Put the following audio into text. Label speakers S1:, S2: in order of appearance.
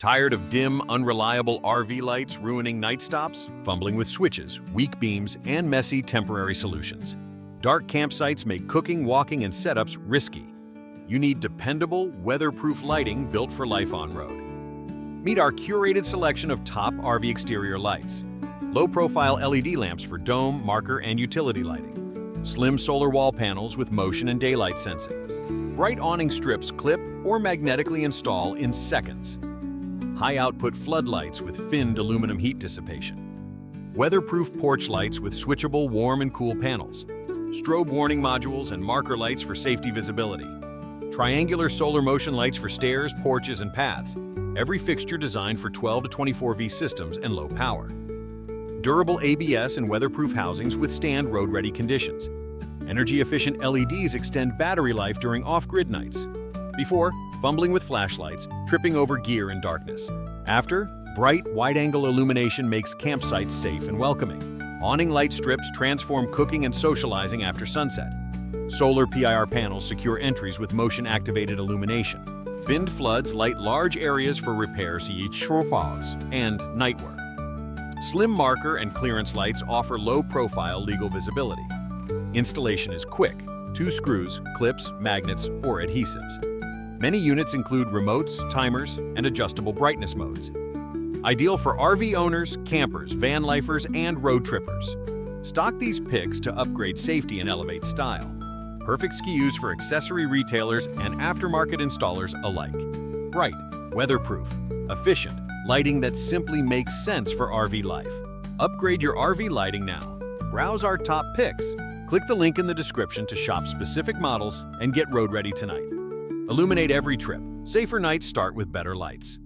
S1: Tired of dim, unreliable RV lights ruining night stops? Fumbling with switches, weak beams, and messy temporary solutions. Dark campsites make cooking, walking, and setups risky. You need dependable, weatherproof lighting built for life on-road. Meet our curated selection of top RV exterior lights. Low-profile LED lamps for dome, marker, and utility lighting. Slim solar wall panels with motion and daylight sensing. Bright awning strips clip or magnetically install in seconds. High-output floodlights with finned aluminum heat dissipation. Weatherproof porch lights with switchable warm and cool panels. Strobe warning modules and marker lights for safety visibility. Triangular solar motion lights for stairs, porches, and paths. Every fixture designed for 12 to 24V systems and low power. Durable ABS and weatherproof housings withstand road-ready conditions. Energy-efficient LEDs extend battery life during off-grid nights. Before, fumbling with flashlights, tripping over gear in darkness. After, bright, wide-angle illumination makes campsites safe and welcoming. Awning light strips transform cooking and socializing after sunset. Solar PIR panels secure entries with motion-activated illumination. Finned floods light large areas for repairs and night work. Slim marker and clearance lights offer low-profile legal visibility. Installation is quick: 2 screws, clips, magnets, or adhesives. Many units include remotes, timers, and adjustable brightness modes. Ideal for RV owners, campers, van lifers, and road trippers. Stock these picks to upgrade safety and elevate style. Perfect SKUs for accessory retailers and aftermarket installers alike. Bright, weatherproof, efficient, lighting that simply makes sense for RV life. Upgrade your RV lighting now. Browse our top picks. Click the link in the description to shop specific models and get road ready tonight. Illuminate every trip. Safer nights start with better lights.